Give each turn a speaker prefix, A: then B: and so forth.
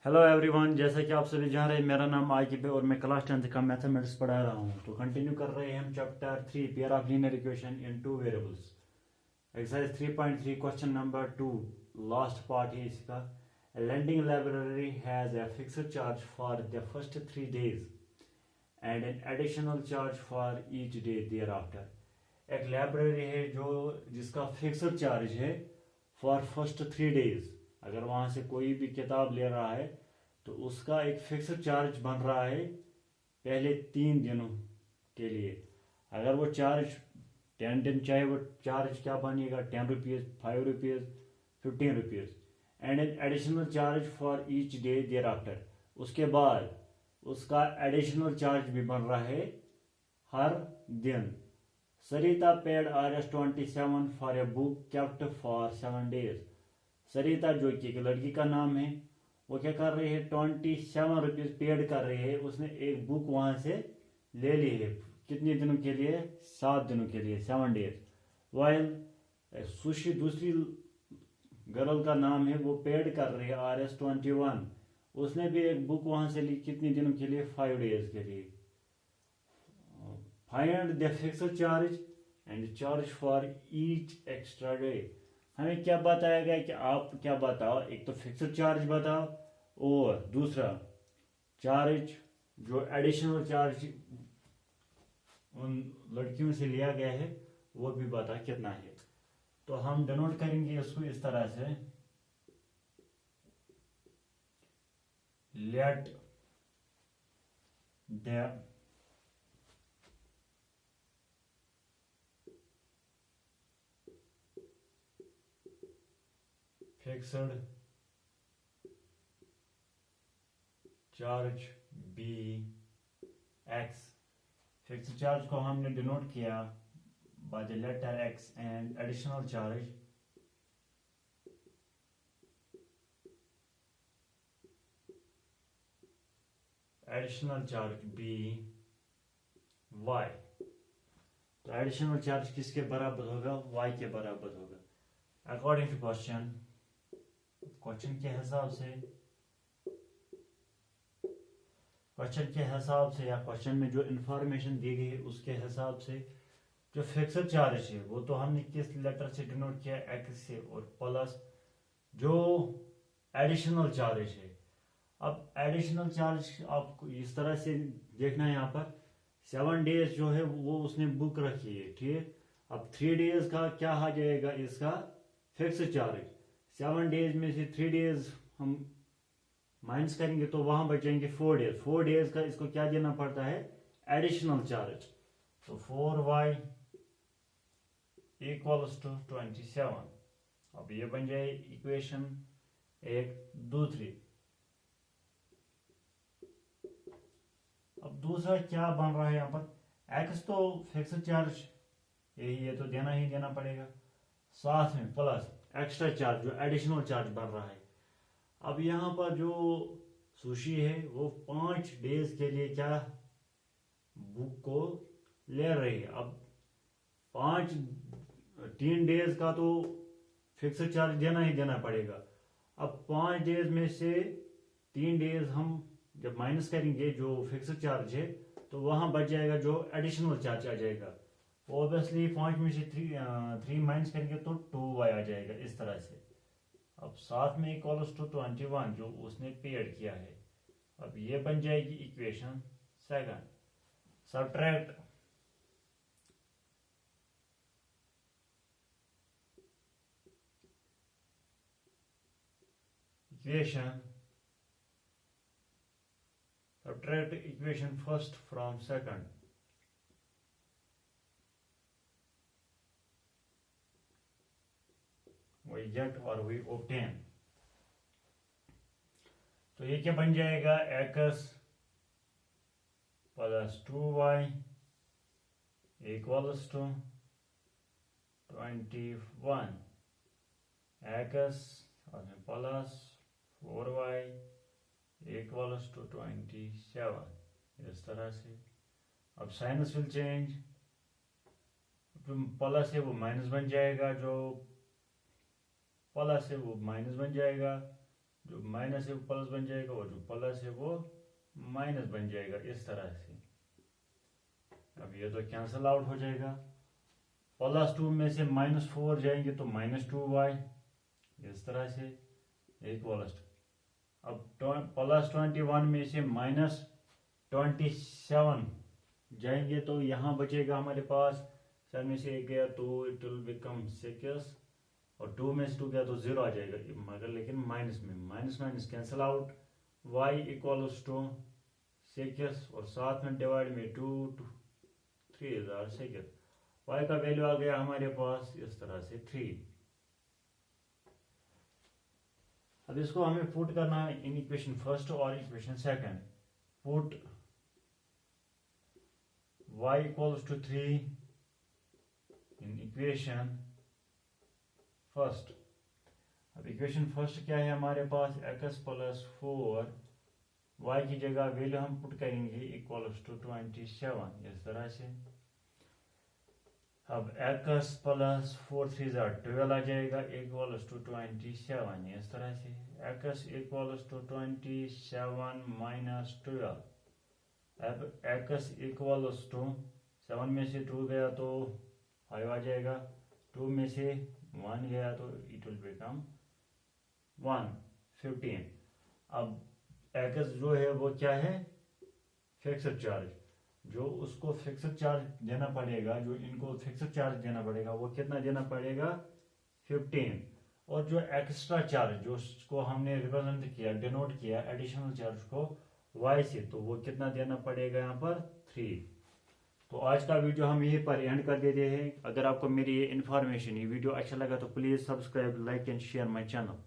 A: Hello everyone, जैसा कि आप सभी जान रहे हैं, मेरा नाम आकिब है और मैं क्लास 10th का मैथमेटिक्स पढ़ा रहा हूं। तो कंटिन्यू कर रहे हैं हम chapter 3 pair of linear equation in two variables. Exercise 3.3 question number 2 last part है इसका। Lending library has a fixed charge for the first 3 days and an additional charge for each day thereafter. एक library है जो जिसका fixed charge है for first 3 days। अगर वहां से कोई भी किताब ले रहा है तो उसका एक फिक्स्ड चार्ज बन रहा है पहले 3 दिनों के लिए। अगर वो चार्ज 10 दिन, चाहे वो चार्ज क्या बनेगा, 10 rupees, 5 rupees, 15 rupees and an additional charge for each day thereafter. उसके बाद उसका एडिशनल चार्ज भी बन रहा है हर दिन। Sarita paid Rs 27 for a book kept for 7 days। Sarita जो कि एक लड़की का नाम है, वो क्या कर रही है, 27 रुपीज़ पेड कर रही है। उसने एक बुक वहां से ले ली है कितने दिनों के लिए, 7 दिनों के लिए, 7 days। वाइल सुशी दूसरी गर्ल का नाम है, वो पेड कर रही है Rs 21। उसने भी एक बुक वहां से ली कितने दिनों के लिए, 5 days के लिए। Find the fixed charge and charge for each extra day. हमें क्या बताया गया कि आप क्या बताओ, एक तो फिक्स्ड चार्ज बताओ और दूसरा चार्ज जो एडिशनल चार्ज उन लड़कियों से लिया गया है वो भी बता कितना है। तो हम डिनोट करेंगे इसको इस तरह से, let the fixed charge be x. Fixed charge को हमने डिनोट किया by the letter x and additional charge be y. तो एडिशनल चार्ज किसके बराबर होगा, वाई के बराबर होगा अकॉर्डिंग टू क्वेश्चन के हिसाब से या क्वेश्चन में जो इंफॉर्मेशन दी गई है उसके हिसाब से जो फिक्स्ड चार्ज है वो तो हमने किस लेटर से डिनोट किया, एक्स से, और प्लस जो एडिशनल चार्ज है। अब एडिशनल चार्ज आपको इस तरह से देखना है, यहाँ पर 7 days जो है वो उसने बुक रखी है, ठीक। अब 3 days का क्या आ जाएगा, इसका फिक्स्ड चार्ज। 7 days में से 3 days हम माइनस करेंगे तो वहां बचेंगे 4 days। 4 days का इसको क्या देना पड़ता है, एडिशनल चार्ज। तो 4y इक्वल्स टू 27। अब ये बन जाए इक्वेशन एक दूसरी। अब दूसरा क्या बन रहा है यहाँ पर, x तो फिक्स्ड चार्ज यही है तो देना ही देना पड़ेगा, साथ में प्लस एक्स्ट्रा चार्ज जो एडिशनल चार्ज बन रहा है। अब यहाँ पर जो सुशी है वो 5 days के लिए क्या बुक को ले रही है। अब 3 days का तो फिक्स्ड चार्ज देना ही देना पड़ेगा। अब 5 days में से 3 days हम जब माइनस करेंगे जो फिक्स्ड चार्ज है तो वहां बच जाएगा जो एडिशनल चार्ज आ जाएगा। ऑब्वियसली 5 में से 3 माइनस करेंगे तो 2y आ जाएगा इस तरह से। अब साथ में इक्वल्स टू 21 जो उसने पेड किया है। अब ये बन जाएगी equation second. Subtract equation first from second. we get और we obtain। तो ये क्या बन जाएगा, x plus 2y equals to 21, x और प्लस 4y इक्वल्स टू 27, इस तरह से। अब साइनस विल चेंज, जो प्लस है वो माइनस बन जाएगा, जो प्लस है वो माइनस बन जाएगा, जो माइनस है वो प्लस बन जाएगा और जो प्लस है वो माइनस बन जाएगा, इस तरह से। अब ये तो कैंसल आउट हो जाएगा। +2 में से -4 जाएंगे तो -2y, इस तरह से इक्वल्स टू। अब +21 में से -27 जाएंगे तो यहाँ बचेगा हमारे पास 7 में से 1 गया तो इट विल बिकम 6, और 2 में से 2 गया तो 0 आ जाएगा, मगर लेकिन माइनस में minus cancel out. y equals to 6 और साथ में डिवाइड में 2 3 6। y का वैल्यू आ गया हमारे पास इस तरह से 3। अब इसको हमें पुट करना है इन इक्वेशन फर्स्ट और equation second. Put y equals to 3 in equation first. अब इक्वेशन फर्स्ट क्या है हमारे पास, x + 4, y की जगह वैल्यू हम पुट करेंगे इक्वल्स टू 27, इस तरह से। अब x + 4 3 12 आ जाएगा इक्वल्स टू 27, इस तरह से। x equals to 27 - 12। अब x इक्वल्स टू 7 में से 2 गया तो 5 आ जाएगा, 2 में से 1 गया तो इट विल बिकम 15। अब x जो है वो क्या है, फिक्स्ड चार्ज। जो उसको फिक्स्ड चार्ज देना पड़ेगा, जो इनको फिक्स्ड चार्ज देना पड़ेगा, वो कितना देना पड़ेगा, 15। और जो एक्स्ट्रा चार्ज जो उसको हमने रिप्रेजेंट किया, डिनोट किया एडिशनल चार्ज को y से, तो वो कितना देना पड़ेगा यहाँ पर, 3। तो आज का वीडियो हम यहीं पर एंड कर देते हैं। अगर आपको मेरी ये इन्फॉर्मेशन, ये वीडियो अच्छा लगा तो please subscribe, like and share my channel.